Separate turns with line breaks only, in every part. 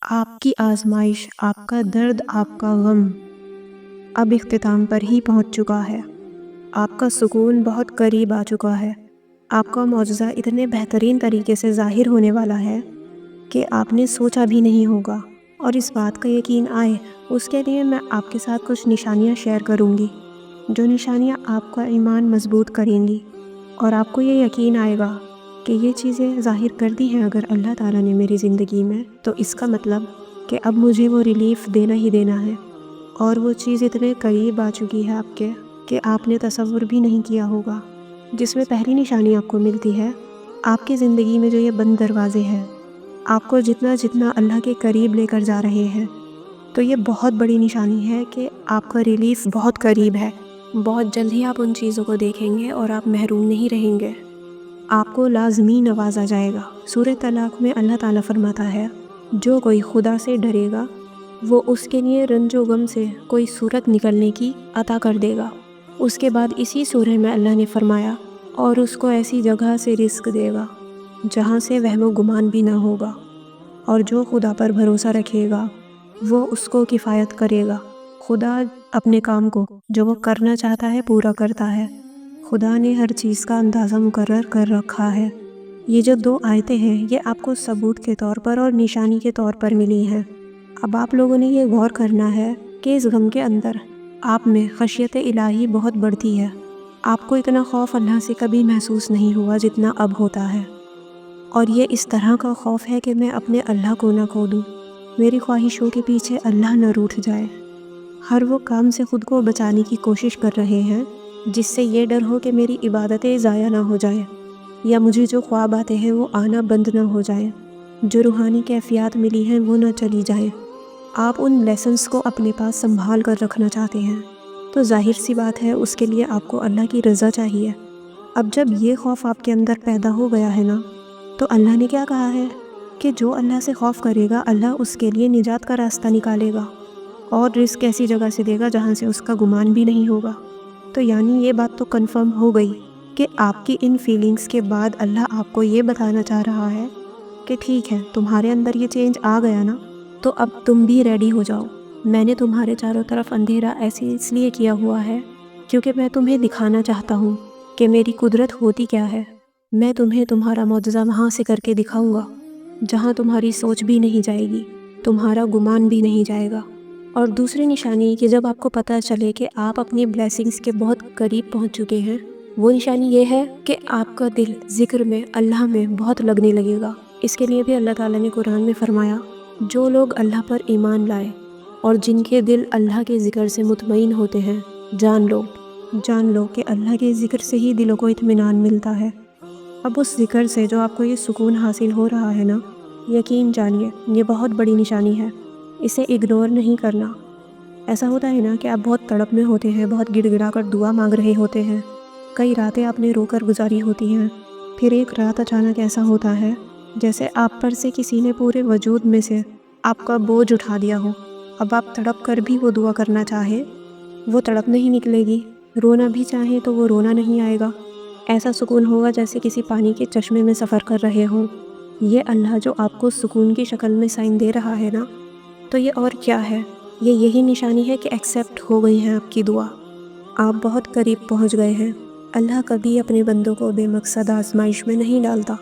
آپ کی آزمائش، آپ کا درد، آپ کا غم اب اختتام پر ہی پہنچ چکا ہے۔ آپ کا سکون بہت قریب آ چکا ہے۔ آپ کا معجزہ اتنے بہترین طریقے سے ظاہر ہونے والا ہے کہ آپ نے سوچا بھی نہیں ہوگا، اور اس بات کا یقین آئے اس کے لیے میں آپ کے ساتھ کچھ نشانیاں شیئر کروں گی، جو نشانیاں آپ کا ایمان مضبوط کریں گی، اور آپ کو یہ یقین آئے گا کہ یہ چیزیں ظاہر کر دی ہیں اگر اللہ تعالیٰ نے میری زندگی میں، تو اس کا مطلب کہ اب مجھے وہ ریلیف دینا ہی دینا ہے، اور وہ چیز اتنے قریب آ چکی ہے آپ کے کہ آپ نے تصور بھی نہیں کیا ہوگا۔ جس میں پہلی نشانی آپ کو ملتی ہے، آپ کی زندگی میں جو یہ بند دروازے ہیں، آپ کو جتنا جتنا اللہ کے قریب لے کر جا رہے ہیں، تو یہ بہت بڑی نشانی ہے کہ آپ کا ریلیف بہت قریب ہے۔ بہت جلد ہی آپ ان چیزوں کو دیکھیں گے اور آپ محروم نہیں رہیں گے، آپ کو لازمی نوازا جائے گا۔ سورہ طلاق میں اللہ تعالیٰ فرماتا ہے، جو کوئی خدا سے ڈرے گا وہ اس کے لیے رنج و غم سے کوئی صورت نکلنے کی عطا کر دے گا۔ اس کے بعد اسی سورہ میں اللہ نے فرمایا، اور اس کو ایسی جگہ سے رزق دے گا جہاں سے وہم و گمان بھی نہ ہوگا، اور جو خدا پر بھروسہ رکھے گا وہ اس کو کفایت کرے گا۔ خدا اپنے کام کو جو وہ کرنا چاہتا ہے پورا کرتا ہے۔ خدا نے ہر چیز کا اندازہ مقرر کر رکھا ہے۔ یہ جو 2 آیتیں ہیں یہ آپ کو ثبوت کے طور پر اور نشانی کے طور پر ملی ہیں۔ اب آپ لوگوں نے یہ غور کرنا ہے کہ اس غم کے اندر آپ میں خشیت الہی بہت بڑھتی ہے۔ آپ کو اتنا خوف اللہ سے کبھی محسوس نہیں ہوا جتنا اب ہوتا ہے، اور یہ اس طرح کا خوف ہے کہ میں اپنے اللہ کو نہ کھو دوں، میری خواہشوں کے پیچھے اللہ نہ روٹھ جائے۔ ہر وہ کام سے خود کو بچانے کی کوشش کر رہے ہیں جس سے یہ ڈر ہو کہ میری عبادتیں ضائع نہ ہو جائیں، یا مجھے جو خواب آتے ہیں وہ آنا بند نہ ہو جائیں، جو روحانی کیفیات ملی ہیں وہ نہ چلی جائیں۔ آپ ان لیسنز کو اپنے پاس سنبھال کر رکھنا چاہتے ہیں، تو ظاہر سی بات ہے اس کے لیے آپ کو اللہ کی رضا چاہیے۔ اب جب یہ خوف آپ کے اندر پیدا ہو گیا ہے نا، تو اللہ نے کیا کہا ہے کہ جو اللہ سے خوف کرے گا اللہ اس کے لیے نجات کا راستہ نکالے گا، اور رزق ایسی جگہ سے دے گا جہاں سے اس کا گمان بھی نہیں ہوگا۔ تو یعنی یہ بات تو کنفرم ہو گئی کہ آپ کی ان فیلنگز کے بعد اللہ آپ کو یہ بتانا چاہ رہا ہے کہ ٹھیک ہے، تمہارے اندر یہ چینج آ گیا نا، تو اب تم بھی ریڈی ہو جاؤ۔ میں نے تمہارے چاروں طرف اندھیرا ایسے اس لیے کیا ہوا ہے کیونکہ میں تمہیں دکھانا چاہتا ہوں کہ میری قدرت ہوتی کیا ہے۔ میں تمہیں تمہارا معجزہ وہاں سے کر کے دکھاؤں گا جہاں تمہاری سوچ بھی نہیں جائے گی، تمہارا گمان بھی نہیں جائے گا۔ اور دوسری نشانی کہ جب آپ کو پتہ چلے کہ آپ اپنی بلیسنگز کے بہت قریب پہنچ چکے ہیں، وہ نشانی یہ ہے کہ آپ کا دل ذکر میں، اللہ میں بہت لگنے لگے گا۔ اس کے لیے بھی اللہ تعالیٰ نے قرآن میں فرمایا، جو لوگ اللہ پر ایمان لائے اور جن کے دل اللہ کے ذکر سے مطمئن ہوتے ہیں، جان لو کہ اللہ کے ذکر سے ہی دلوں کو اطمینان ملتا ہے۔ اب اس ذکر سے جو آپ کو یہ سکون حاصل ہو رہا ہے نا، یقین جانیے یہ بہت بڑی نشانی ہے، اسے اگنور نہیں کرنا۔ ایسا ہوتا ہے نا کہ آپ بہت تڑپ میں ہوتے ہیں، بہت گڑ گڑا کر دعا مانگ رہے ہوتے ہیں، کئی راتیں آپ نے رو کر گزاری ہوتی ہیں، پھر ایک رات اچانک ایسا ہوتا ہے جیسے آپ پر سے کسی نے پورے وجود میں سے آپ کا بوجھ اٹھا دیا ہو۔ اب آپ تڑپ کر بھی وہ دعا کرنا چاہیں، وہ تڑپ نہیں نکلے گی، رونا بھی چاہیں تو وہ رونا نہیں آئے گا۔ ایسا سکون ہوگا جیسے کسی پانی کے چشمے میں سفر کر رہے ہوں۔ یہ اللہ جو آپ کو سکون کی شکل میں سائن دے رہا ہے نا، تو یہ اور کیا ہے، یہ یہی نشانی ہے کہ ایکسیپٹ ہو گئی ہیں آپ کی دعا، آپ بہت قریب پہنچ گئے ہیں۔ اللہ کبھی اپنے بندوں کو بے مقصد آزمائش میں نہیں ڈالتا۔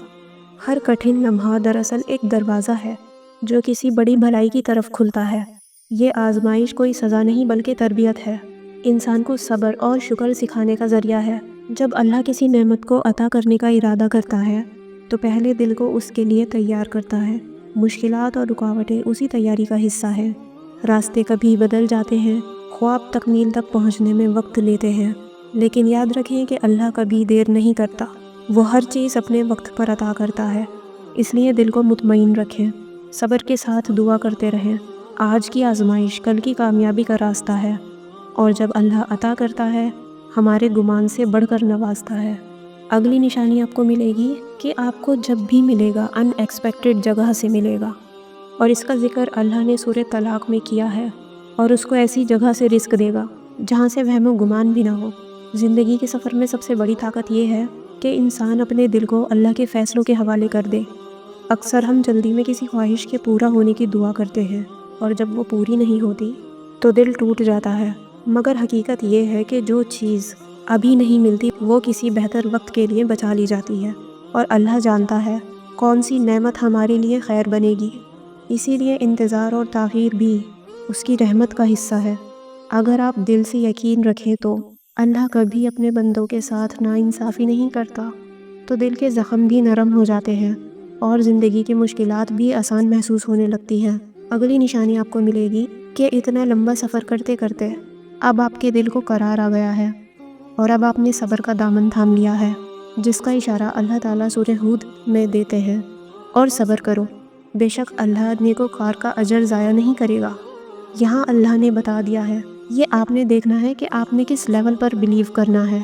ہر کٹھن لمحہ دراصل ایک دروازہ ہے جو کسی بڑی بھلائی کی طرف کھلتا ہے۔ یہ آزمائش کوئی سزا نہیں بلکہ تربیت ہے، انسان کو صبر اور شکر سکھانے کا ذریعہ ہے۔ جب اللہ کسی نعمت کو عطا کرنے کا ارادہ کرتا ہے تو پہلے دل کو اس کے لیے تیار کرتا ہے۔ مشکلات اور رکاوٹیں اسی تیاری کا حصہ ہیں۔ راستے کبھی بدل جاتے ہیں، خواب تکمیل تک پہنچنے میں وقت لیتے ہیں، لیکن یاد رکھیں کہ اللہ کبھی دیر نہیں کرتا، وہ ہر چیز اپنے وقت پر عطا کرتا ہے۔ اس لیے دل کو مطمئن رکھیں، صبر کے ساتھ دعا کرتے رہیں۔ آج کی آزمائش کل کی کامیابی کا راستہ ہے، اور جب اللہ عطا کرتا ہے ہمارے گمان سے بڑھ کر نوازتا ہے۔ اگلی نشانی آپ کو ملے گی کہ آپ کو جب بھی ملے گا ان ایکسپیکٹڈ جگہ سے ملے گا، اور اس کا ذکر اللہ نے سورہ طلاق میں کیا ہے، اور اس کو ایسی جگہ سے رزق دے گا جہاں سے وہم و گمان بھی نہ ہو۔ زندگی کے سفر میں سب سے بڑی طاقت یہ ہے کہ انسان اپنے دل کو اللہ کے فیصلوں کے حوالے کر دے۔ اکثر ہم جلدی میں کسی خواہش کے پورا ہونے کی دعا کرتے ہیں، اور جب وہ پوری نہیں ہوتی تو دل ٹوٹ جاتا ہے۔ مگر حقیقت یہ ہے کہ جو چیز ابھی نہیں ملتی وہ کسی بہتر وقت کے لیے بچا لی جاتی ہے، اور اللہ جانتا ہے کون سی نعمت ہمارے لیے خیر بنے گی۔ اسی لیے انتظار اور تاخیر بھی اس کی رحمت کا حصہ ہے۔ اگر آپ دل سے یقین رکھیں تو اللہ کبھی اپنے بندوں کے ساتھ ناانصافی نہیں کرتا، تو دل کے زخم بھی نرم ہو جاتے ہیں اور زندگی کی مشکلات بھی آسان محسوس ہونے لگتی ہیں۔ اگلی نشانی آپ کو ملے گی کہ اتنا لمبا سفر کرتے کرتے اب آپ کے دل کو قرار آ گیا ہے، اور اب آپ نے صبر کا دامن تھام لیا ہے، جس کا اشارہ اللہ تعالیٰ سورہ ہود میں دیتے ہیں، اور صبر کرو، بے شک اللہ نیکوکار کا اجر ضائع نہیں کرے گا۔ یہاں اللہ نے بتا دیا ہے، یہ آپ نے دیکھنا ہے کہ آپ نے کس لیول پر بلیو کرنا ہے۔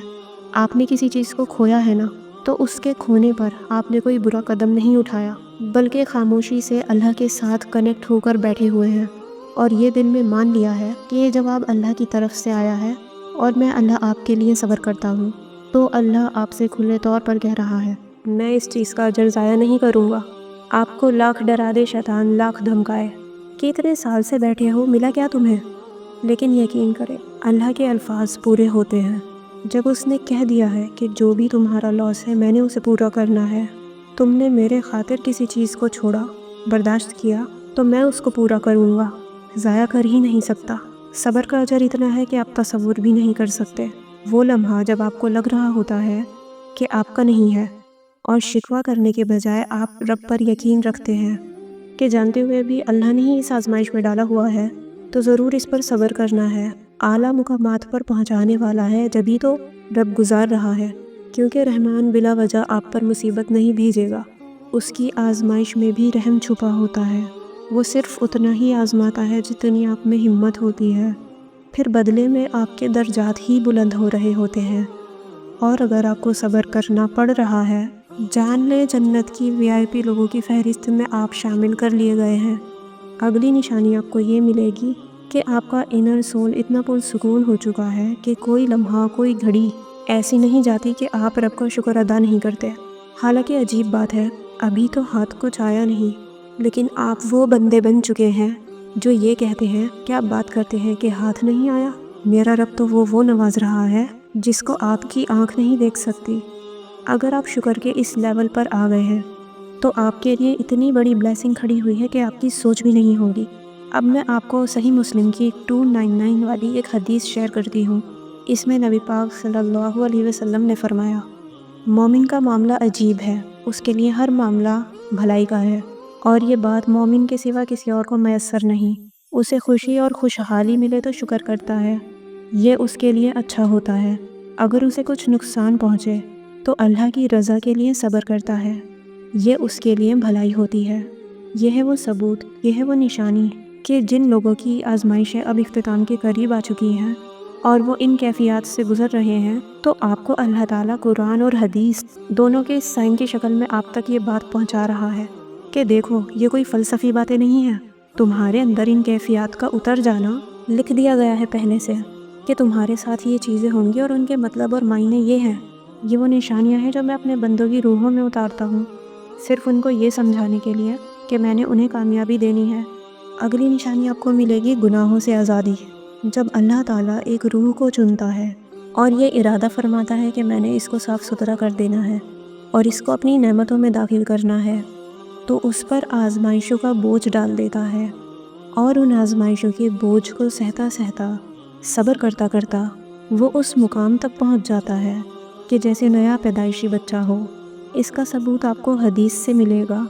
آپ نے کسی چیز کو کھویا ہے نا، تو اس کے کھونے پر آپ نے کوئی برا قدم نہیں اٹھایا، بلکہ خاموشی سے اللہ کے ساتھ کنیکٹ ہو کر بیٹھے ہوئے ہیں، اور یہ دل میں مان لیا ہے کہ یہ جواب اللہ کی طرف سے آیا ہے، اور میں اللہ آپ کے لیے صبر کرتا ہوں۔ تو اللہ آپ سے کھلے طور پر کہہ رہا ہے، میں اس چیز کا اجر ضائع نہیں کروں گا۔ آپ کو لاکھ ڈرا دے شیطان، لاکھ دھمکائے کہ اتنے سال سے بیٹھے ہو، ملا کیا تمہیں؟ لیکن یقین کرے، اللہ کے الفاظ پورے ہوتے ہیں۔ جب اس نے کہہ دیا ہے کہ جو بھی تمہارا لاس ہے میں نے اسے پورا کرنا ہے، تم نے میرے خاطر کسی چیز کو چھوڑا، برداشت کیا، تو میں اس کو پورا کروں گا، ضائع کر ہی نہیں سکتا۔ صبر کا اجر اتنا ہے کہ آپ تصور بھی نہیں کر سکتے۔ وہ لمحہ جب آپ کو لگ رہا ہوتا ہے کہ آپ کا نہیں ہے، اور شکوہ کرنے کے بجائے آپ رب پر یقین رکھتے ہیں کہ جانتے ہوئے بھی اللہ نے ہی اس آزمائش میں ڈالا ہوا ہے، تو ضرور اس پر صبر کرنا ہے۔ اعلیٰ مقامات پر پہنچانے والا ہے، جبھی تو رب گزار رہا ہے، کیونکہ رحمان بلا وجہ آپ پر مصیبت نہیں بھیجے گا۔ اس کی آزمائش میں بھی رحم چھپا ہوتا ہے، وہ صرف اتنا ہی آزماتا ہے جتنی آپ میں ہمت ہوتی ہے، پھر بدلے میں آپ کے درجات ہی بلند ہو رہے ہوتے ہیں۔ اور اگر آپ کو صبر کرنا پڑ رہا ہے، جان لیں جنت کی VIP لوگوں کی فہرست میں آپ شامل کر لیے گئے ہیں۔ اگلی نشانی آپ کو یہ ملے گی کہ آپ کا انر سول اتنا پرسکون ہو چکا ہے کہ کوئی لمحہ، کوئی گھڑی ایسی نہیں جاتی کہ آپ رب کا شکر ادا نہیں کرتے۔ حالانکہ عجیب بات ہے، ابھی تو ہاتھ کچھ آیا نہیں، لیکن آپ وہ بندے بن چکے ہیں جو یہ کہتے ہیں، کیا بات کرتے ہیں کہ ہاتھ نہیں آیا، میرا رب تو وہ نواز رہا ہے جس کو آپ کی آنکھ نہیں دیکھ سکتی۔ اگر آپ شکر کے اس لیول پر آ گئے ہیں تو آپ کے لیے اتنی بڑی بلیسنگ کھڑی ہوئی ہے کہ آپ کی سوچ بھی نہیں ہوگی۔ اب میں آپ کو صحیح مسلم کی 299 والی ایک حدیث شیئر کرتی ہوں۔ اس میں نبی پاک صلی اللہ علیہ وسلم نے فرمایا، مومن کا معاملہ عجیب ہے، اس کے لیے ہر معاملہ بھلائی کا ہے، اور یہ بات مومن کے سوا کسی اور کو میسر نہیں۔ اسے خوشی اور خوشحالی ملے تو شکر کرتا ہے، یہ اس کے لیے اچھا ہوتا ہے۔ اگر اسے کچھ نقصان پہنچے تو اللہ کی رضا کے لیے صبر کرتا ہے، یہ اس کے لیے بھلائی ہوتی ہے۔ یہ ہے وہ ثبوت، یہ ہے وہ نشانی کہ جن لوگوں کی آزمائشیں اب اختتام کے قریب آ چکی ہیں اور وہ ان کیفیات سے گزر رہے ہیں، تو آپ کو اللہ تعالیٰ قرآن اور حدیث دونوں کے سائن کی شکل میں آپ تک یہ بات پہنچا رہا ہے کہ دیکھو، یہ کوئی فلسفی باتیں نہیں ہیں، تمہارے اندر ان کیفیات کا اتر جانا لکھ دیا گیا ہے پہلے سے کہ تمہارے ساتھ یہ چیزیں ہوں گی، اور ان کے مطلب اور معنی یہ ہیں۔ یہ وہ نشانیاں ہیں جو میں اپنے بندوں کی روحوں میں اتارتا ہوں، صرف ان کو یہ سمجھانے کے لیے کہ میں نے انہیں کامیابی دینی ہے۔ اگلی نشانی آپ کو ملے گی گناہوں سے آزادی۔ جب اللہ تعالیٰ ایک روح کو چنتا ہے اور یہ ارادہ فرماتا ہے کہ میں نے اس کو صاف ستھرا کر دینا ہے اور اس کو اپنی نعمتوں میں داخل کرنا ہے، تو اس پر آزمائشوں کا بوجھ ڈال دیتا ہے، اور ان آزمائشوں کے بوجھ کو سہتا سہتا، صبر کرتا کرتا وہ اس مقام تک پہنچ جاتا ہے کہ جیسے نیا پیدائشی بچہ ہو۔ اس کا ثبوت آپ کو حدیث سے ملے گا۔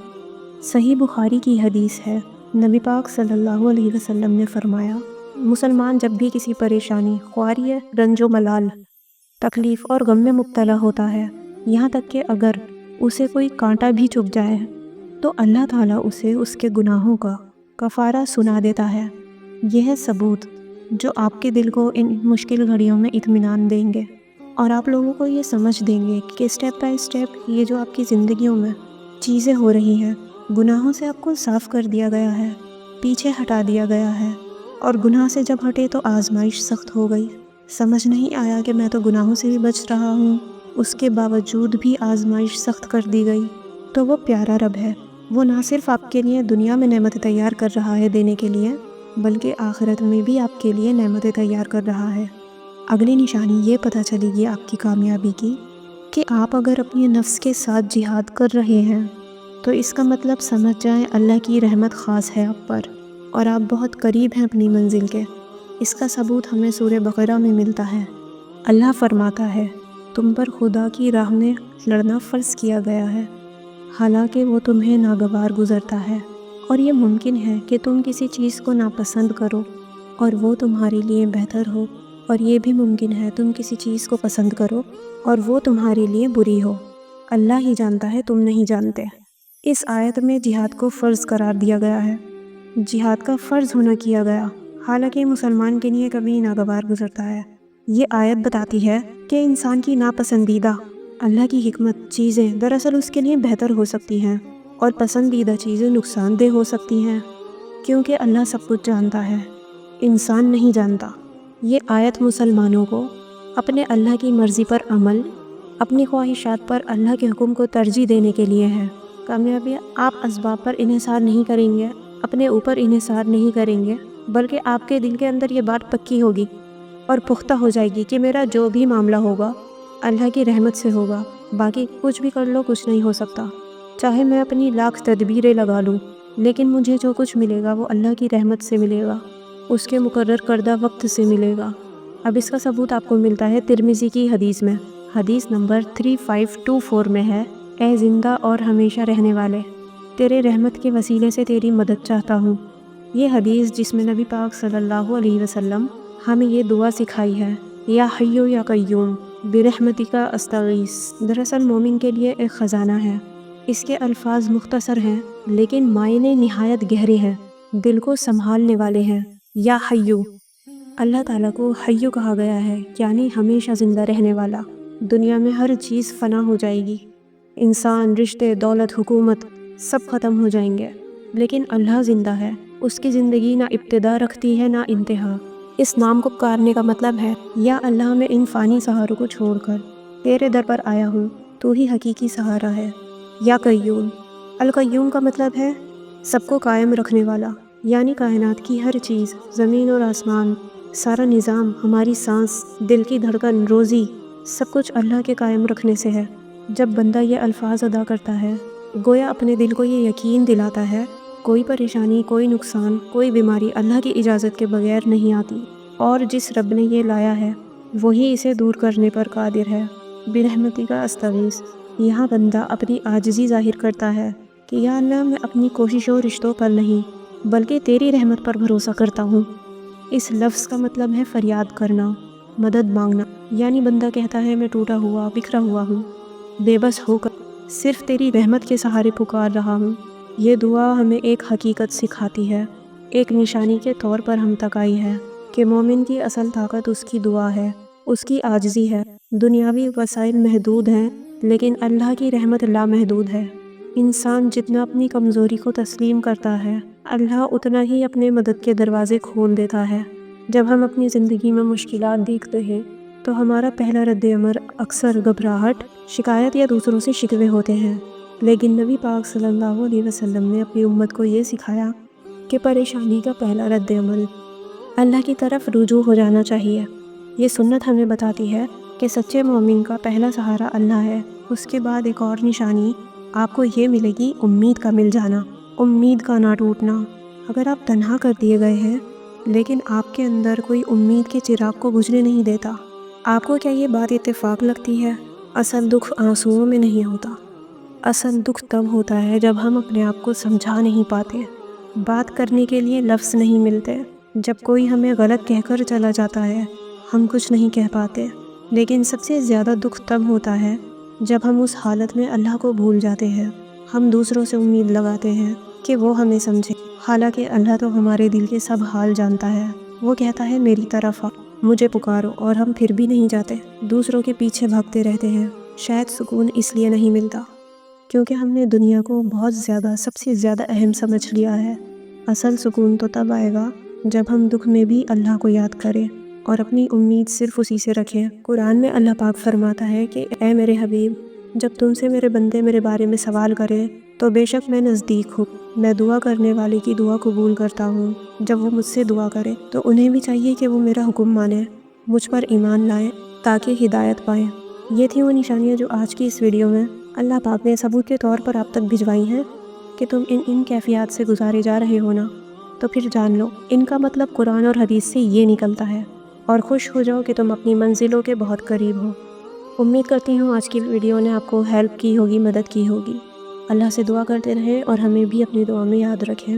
صحیح بخاری کی حدیث ہے، نبی پاک صلی اللہ علیہ وسلم نے فرمایا، مسلمان جب بھی کسی پریشانی، خواری، رنج و ملال، تکلیف اور غم میں مبتلا ہوتا ہے، یہاں تک کہ اگر اسے کوئی کانٹا بھی چبھ جائے تو اللہ تعالیٰ اسے اس کے گناہوں کا کفارہ سنا دیتا ہے۔ یہ ہے ثبوت جو آپ کے دل کو ان مشکل گھڑیوں میں اطمینان دیں گے، اور آپ لوگوں کو یہ سمجھ دیں گے کہ اسٹیپ بائی اسٹیپ یہ جو آپ کی زندگیوں میں چیزیں ہو رہی ہیں، گناہوں سے آپ کو صاف کر دیا گیا ہے، پیچھے ہٹا دیا گیا ہے، اور گناہ سے جب ہٹے تو آزمائش سخت ہو گئی۔ سمجھ نہیں آیا کہ میں تو گناہوں سے بھی بچ رہا ہوں، اس کے باوجود بھی آزمائش سخت کر دی گئی۔ تو وہ پیارا رب ہے، وہ نہ صرف آپ کے لیے دنیا میں نعمتیں تیار کر رہا ہے دینے کے لیے، بلکہ آخرت میں بھی آپ کے لیے نعمتیں تیار کر رہا ہے۔ اگلی نشانی یہ پتہ چلے گی آپ کی کامیابی کی کہ آپ اگر اپنی نفس کے ساتھ جہاد کر رہے ہیں تو اس کا مطلب سمجھ جائیں اللہ کی رحمت خاص ہے آپ پر، اور آپ بہت قریب ہیں اپنی منزل کے۔ اس کا ثبوت ہمیں سورہ بقرہ میں ملتا ہے۔ اللہ فرماتا ہے، تم پر خدا کی راہ میں لڑنا فرض کیا گیا ہے، حالانکہ وہ تمہیں ناگوار گزرتا ہے، اور یہ ممکن ہے کہ تم کسی چیز کو ناپسند کرو اور وہ تمہارے لیے بہتر ہو، اور یہ بھی ممکن ہے تم کسی چیز کو پسند کرو اور وہ تمہارے لیے بری ہو۔ اللہ ہی جانتا ہے، تم نہیں جانتے۔ اس آیت میں جہاد کو فرض قرار دیا گیا ہے، جہاد کا فرض ہونا کیا گیا، حالانکہ مسلمان کے لیے کبھی ناگوار گزرتا ہے۔ یہ آیت بتاتی ہے کہ انسان کی ناپسندیدہ اللہ کی حکمت چیزیں دراصل اس کے لیے بہتر ہو سکتی ہیں، اور پسندیدہ چیزیں نقصان دہ ہو سکتی ہیں، کیونکہ اللہ سب کچھ جانتا ہے، انسان نہیں جانتا۔ یہ آیت مسلمانوں کو اپنے اللہ کی مرضی پر عمل، اپنی خواہشات پر اللہ کے حکم کو ترجیح دینے کے لیے ہے۔ کامیابی آپ اسباب پر انحصار نہیں کریں گے، اپنے اوپر انحصار نہیں کریں گے، بلکہ آپ کے دل کے اندر یہ بات پکی ہوگی اور پختہ ہو جائے گی کہ میرا جو بھی معاملہ ہوگا اللہ کی رحمت سے ہوگا، باقی کچھ بھی کر لو کچھ نہیں ہو سکتا۔ چاہے میں اپنی لاکھ تدبیریں لگا لوں، لیکن مجھے جو کچھ ملے گا وہ اللہ کی رحمت سے ملے گا، اس کے مقرر کردہ وقت سے ملے گا۔ اب اس کا ثبوت آپ کو ملتا ہے ترمذی کی حدیث میں۔ حدیث نمبر 3524 میں ہے، اے زندہ اور ہمیشہ رہنے والے، تیرے رحمت کے وسیلے سے تیری مدد چاہتا ہوں۔ یہ حدیث جس میں نبی پاک صلی اللہ علیہ وسلم ہمیں یہ دعا سکھائی ہے، یا حیو یا قیوم برحمتک استغیث، دراصل مومن کے لیے ایک خزانہ ہے۔ اس کے الفاظ مختصر ہیں لیکن معنی نہایت گہرے ہیں، دل کو سنبھالنے والے ہیں۔ یا حیو، اللہ تعالیٰ کو حیو کہا گیا ہے، یعنی ہمیشہ زندہ رہنے والا۔ دنیا میں ہر چیز فنا ہو جائے گی، انسان، رشتے، دولت، حکومت سب ختم ہو جائیں گے، لیکن اللہ زندہ ہے، اس کی زندگی نہ ابتدا رکھتی ہے نہ انتہا۔ اس نام کو پکارنے کا مطلب ہے، یا اللہ میں ان فانی سہاروں کو چھوڑ کر تیرے در پر آیا ہوں، تو ہی حقیقی سہارا ہے۔ یا قیوم، القیوم کا مطلب ہے سب کو قائم رکھنے والا، یعنی کائنات کی ہر چیز، زمین اور آسمان، سارا نظام، ہماری سانس، دل کی دھڑکن، روزی، سب کچھ اللہ کے قائم رکھنے سے ہے۔ جب بندہ یہ الفاظ ادا کرتا ہے، گویا اپنے دل کو یہ یقین دلاتا ہے کوئی پریشانی، کوئی نقصان، کوئی بیماری اللہ کی اجازت کے بغیر نہیں آتی، اور جس رب نے یہ لایا ہے وہی اسے دور کرنے پر قادر ہے۔ برحمتک استغیث، یہاں بندہ اپنی عاجزی ظاہر کرتا ہے کہ یا اللہ، میں اپنی کوششوں رشتوں پر نہیں بلکہ تیری رحمت پر بھروسہ کرتا ہوں۔ اس لفظ کا مطلب ہے فریاد کرنا، مدد مانگنا، یعنی بندہ کہتا ہے میں ٹوٹا ہوا، بکھرا ہوا ہوں، بے بس ہو کر صرف تیری رحمت کے سہارے پکار رہا ہوں۔ یہ دعا ہمیں ایک حقیقت سکھاتی ہے، ایک نشانی کے طور پر ہم تک آئی ہے کہ مومن کی اصل طاقت اس کی دعا ہے، اس کی عاجزی ہے۔ دنیاوی وسائل محدود ہیں لیکن اللہ کی رحمت لامحدود ہے۔ انسان جتنا اپنی کمزوری کو تسلیم کرتا ہے، اللہ اتنا ہی اپنے مدد کے دروازے کھول دیتا ہے۔ جب ہم اپنی زندگی میں مشکلات دیکھتے ہیں تو ہمارا پہلا رد عمل اکثر گھبراہٹ، شکایت یا دوسروں سے شکوے ہوتے ہیں، لیکن نبی پاک صلی اللہ علیہ وسلم نے اپنی امت کو یہ سکھایا کہ پریشانی کا پہلا رد عمل اللہ کی طرف رجوع ہو جانا چاہیے۔ یہ سنت ہمیں بتاتی ہے کہ سچے مومن کا پہلا سہارا اللہ ہے۔ اس کے بعد ایک اور نشانی آپ کو یہ ملے گی، امید کا مل جانا، امید کا نہ ٹوٹنا۔ اگر آپ تنہا کر دیے گئے ہیں لیکن آپ کے اندر کوئی امید کے چراغ کو بجھنے نہیں دیتا، آپ کو کیا یہ بات اتفاق لگتی ہے؟ اصل دکھ آنسوؤں میں نہیں ہوتا، اصل دکھ تب ہوتا ہے جب ہم اپنے آپ کو سمجھا نہیں پاتے، بات کرنے کے لیے لفظ نہیں ملتے، جب کوئی ہمیں غلط کہہ کر چلا جاتا ہے ہم کچھ نہیں کہہ پاتے۔ لیکن سب سے زیادہ دکھ تب ہوتا ہے جب ہم اس حالت میں اللہ کو بھول جاتے ہیں، ہم دوسروں سے امید لگاتے ہیں کہ وہ ہمیں سمجھے، حالانکہ اللہ تو ہمارے دل کے سب حال جانتا ہے۔ وہ کہتا ہے میری طرف آ، مجھے پکارو، اور ہم پھر بھی نہیں جاتے، دوسروں کے پیچھے بھاگتے رہتے ہیں۔ شاید سکون اس لیے نہیں ملتا کیونکہ ہم نے دنیا کو بہت زیادہ، سب سے زیادہ اہم سمجھ لیا ہے۔ اصل سکون تو تب آئے گا جب ہم دکھ میں بھی اللہ کو یاد کریں اور اپنی امید صرف اسی سے رکھیں۔ قرآن میں اللہ پاک فرماتا ہے کہ اے میرے حبیب، جب تم سے میرے بندے میرے بارے میں سوال کریں تو بے شک میں نزدیک ہوں، میں دعا کرنے والے کی دعا قبول کرتا ہوں۔ جب وہ مجھ سے دعا کرے تو انہیں بھی چاہیے کہ وہ میرا حکم مانیں، مجھ پر ایمان لائیں تاکہ ہدایت پائیں۔ یہ تھی وہ نشانیاں جو آج کی اس ویڈیو میں اللہ پاک نے ثبوت کے طور پر آپ تک بھجوائی ہیں کہ تم ان کیفیات سے گزارے جا رہے ہو نا، تو پھر جان لو ان کا مطلب قرآن اور حدیث سے یہ نکلتا ہے، اور خوش ہو جاؤ کہ تم اپنی منزلوں کے بہت قریب ہو۔ امید کرتی ہوں آج کی ویڈیو نے آپ کو ہیلپ کی ہوگی، مدد کی ہوگی۔ اللہ سے دعا کرتے رہیں اور ہمیں بھی اپنی دعا میں یاد رکھیں۔